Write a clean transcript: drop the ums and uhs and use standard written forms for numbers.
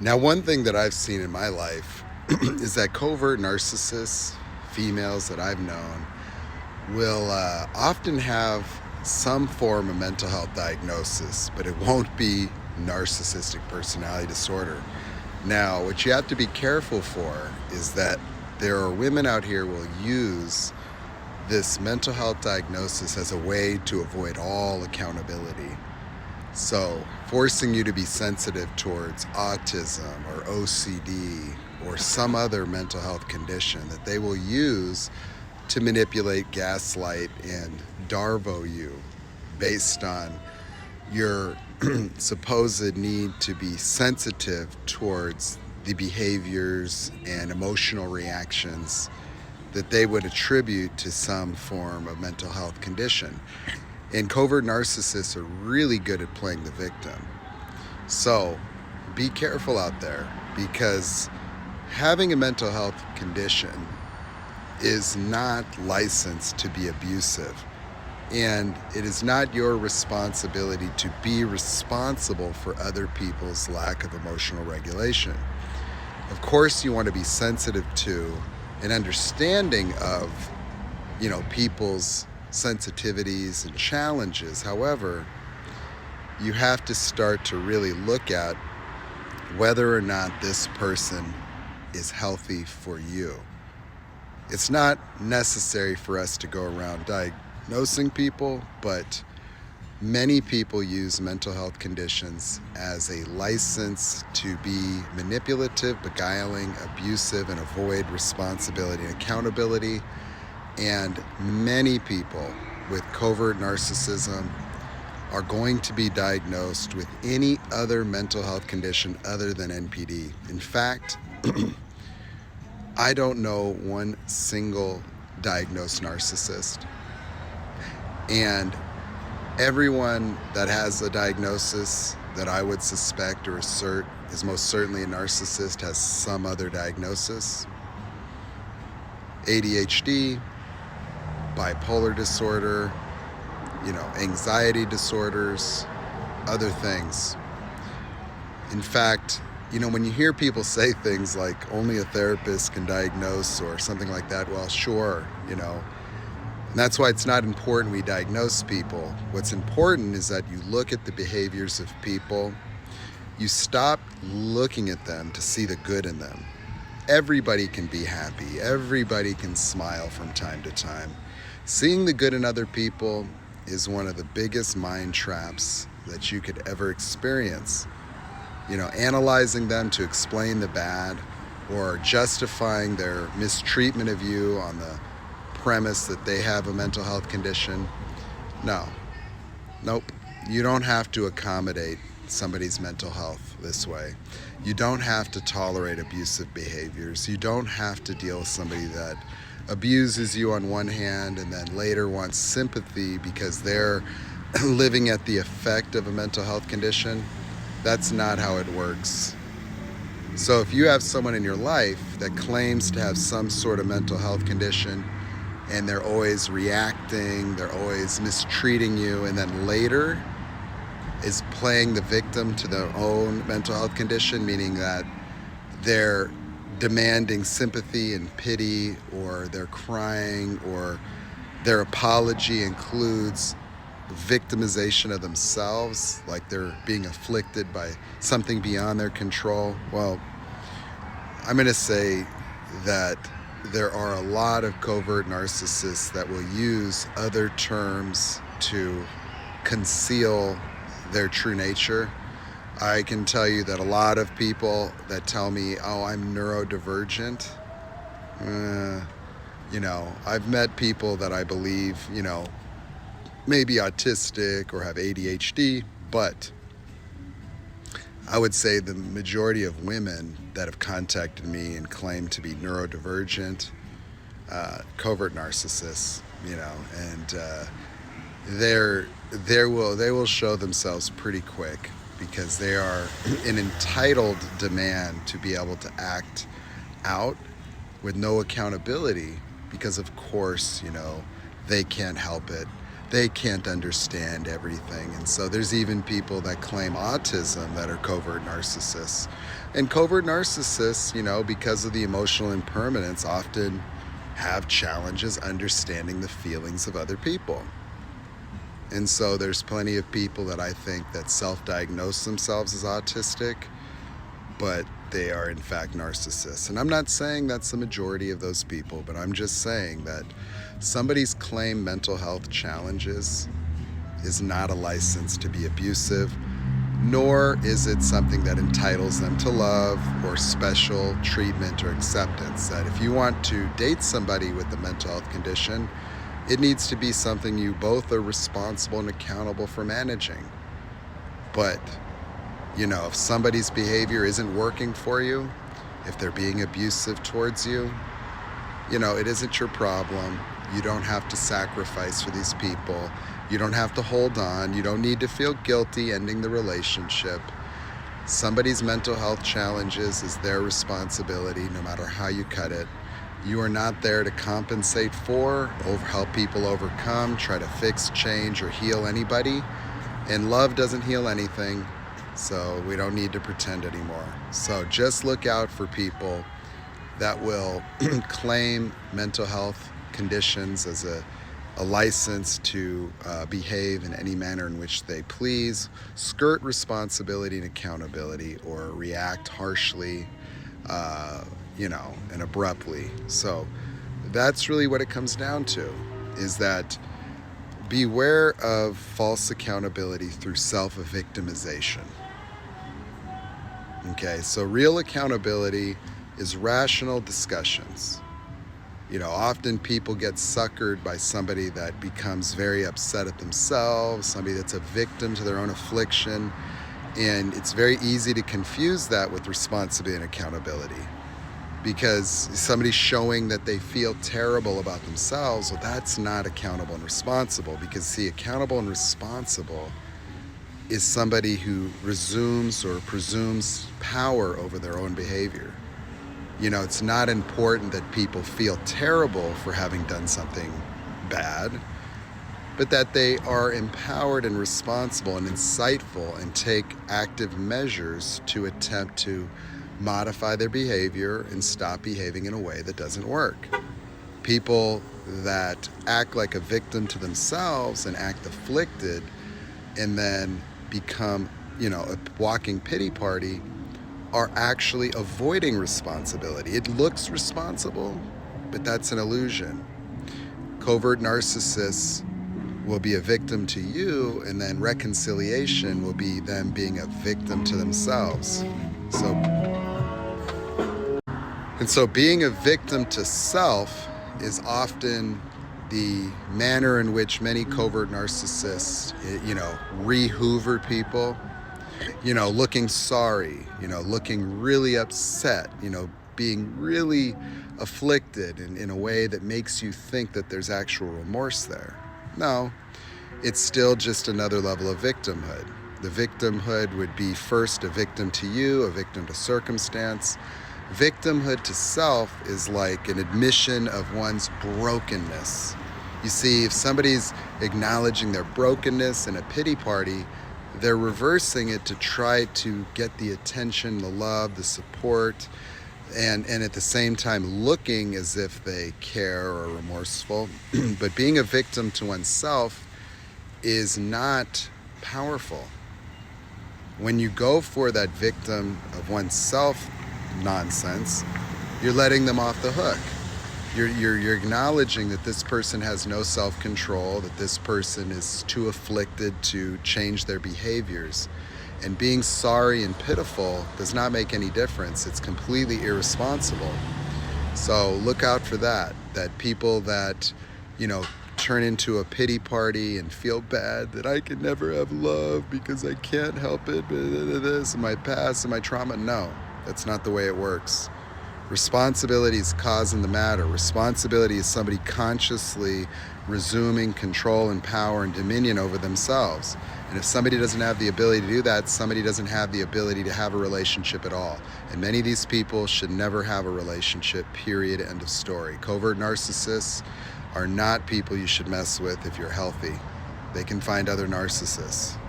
Now, one thing that I've seen in my life is that covert narcissists, females that I've known, will often have some form of mental health diagnosis, but it won't be narcissistic personality disorder. Now, what you have to be careful for is that there are women out here who will use this mental health diagnosis as a way to avoid all accountability. So, forcing you to be sensitive towards autism or OCD or some other mental health condition that they will use to manipulate, gaslight, and darvo you based on your supposed need to be sensitive towards the behaviors and emotional reactions that they would attribute to some form of mental health condition. And covert narcissists are really good at playing the victim. So be careful out there, because having a mental health condition is not licensed to be abusive. And it is not your responsibility to be responsible for other people's lack of emotional regulation. Of course, you want to be sensitive to and understanding of, people's sensitivities and challenges. However, you have to start to really look at whether or not this person is healthy for you. It's not necessary for us to go around diagnosing people, but many people use mental health conditions as a license to be manipulative, beguiling, abusive, and avoid responsibility and accountability. And many people with covert narcissism are going to be diagnosed with any other mental health condition other than NPD. In fact, I don't know one single diagnosed narcissist. And everyone that has a diagnosis that I would suspect or assert is most certainly a narcissist has some other diagnosis. ADHD, bipolar disorder, anxiety disorders, other things. In fact, when you hear people say things like only a therapist can diagnose or something like that, well, sure, and that's why it's not important we diagnose people. What's important is that you look at the behaviors of people. You stop looking at them to see the good in them. Everybody can be happy. Everybody can smile from time to time. Seeing the good in other people is one of the biggest mind traps that you could ever experience. Analyzing them to explain the bad or justifying their mistreatment of you on the premise that they have a mental health condition. Nope. You don't have to accommodate somebody's mental health this way. You don't have to tolerate abusive behaviors. You don't have to deal with somebody that abuses you on one hand and then later wants sympathy because they're living at the effect of a mental health condition. That's not how it works. So if you have someone in your life that claims to have some sort of mental health condition and they're always reacting, they're always mistreating you, and then later is playing the victim to their own mental health condition, meaning that they're demanding sympathy and pity, or they're crying, or their apology includes victimization of themselves, like they're being afflicted by something beyond their control. Well, I'm going to say that there are a lot of covert narcissists that will use other terms to conceal their true nature. I can tell you that a lot of people that tell me, oh, I'm neurodivergent, I've met people that I believe, maybe autistic or have ADHD, but I would say the majority of women that have contacted me and claim to be neurodivergent, covert narcissists, and they will show themselves pretty quick because they are an entitled demand to be able to act out with no accountability because, of course, they can't help it. they can't understand everything. And so there's even people that claim autism that are covert narcissists. And covert narcissists, because of the emotional impermanence, often have challenges understanding the feelings of other people. And so there's plenty of people that I think that self-diagnose themselves as autistic, but they are in fact narcissists. And I'm not saying that's the majority of those people, but I'm just saying that somebody's claimed mental health challenges is not a license to be abusive, nor is it something that entitles them to love or special treatment or acceptance. That if you want to date somebody with a mental health condition, it needs to be something you both are responsible and accountable for managing. But, if somebody's behavior isn't working for you, if they're being abusive towards you, it isn't your problem. You don't have to sacrifice for these people. You don't have to hold on. You don't need to feel guilty ending the relationship. Somebody's mental health challenges is their responsibility, no matter how you cut it. You are not there to compensate for, help people overcome, try to fix, change, or heal anybody. And love doesn't heal anything, so we don't need to pretend anymore. So just look out for people that will claim mental health conditions as a license to behave in any manner in which they please, skirt responsibility and accountability, or react harshly, and abruptly. So that's really what it comes down to, is that beware of false accountability through self-victimization. Okay, so real accountability is rational discussions. Often people get suckered by somebody that becomes very upset at themselves, somebody that's a victim to their own affliction, and it's very easy to confuse that with responsibility and accountability. Because somebody's showing that they feel terrible about themselves, well, that's not accountable and responsible. Because, see, accountable and responsible is somebody who resumes or presumes power over their own behavior. It's not important that people feel terrible for having done something bad, but that they are empowered and responsible and insightful and take active measures to attempt to modify their behavior and stop behaving in a way that doesn't work. People that act like a victim to themselves and act afflicted and then become, a walking pity party are actually avoiding responsibility. It looks responsible, but that's an illusion. Covert narcissists will be a victim to you, and then reconciliation will be them being a victim to themselves. So being a victim to self is often the manner in which many covert narcissists, re-hoover people, looking sorry, looking really upset, being really afflicted in a way that makes you think that there's actual remorse there. No, it's still just another level of victimhood. The victimhood would be first a victim to you, a victim to circumstance. Victimhood to self is like an admission of one's brokenness. You see, if somebody's acknowledging their brokenness in a pity party, they're reversing it to try to get the attention, the love, the support, and at the same time looking as if they care or are remorseful. But being a victim to oneself is not powerful. When you go for that victim of oneself nonsense, you're letting them off the hook. You're acknowledging that this person has no self-control, that this person is too afflicted to change their behaviors. And being sorry and pitiful does not make any difference. It's completely irresponsible. So look out for that people that, turn into a pity party and feel bad that I can never have love because I can't help it, this and my past and my trauma. No, that's not the way it works. Responsibility is causing the matter. Responsibility is somebody consciously resuming control and power and dominion over themselves. And if somebody doesn't have the ability to do that, somebody doesn't have the ability to have a relationship at all. And many of these people should never have a relationship, period, end of story. Covert narcissists are not people you should mess with if you're healthy. they can find other narcissists.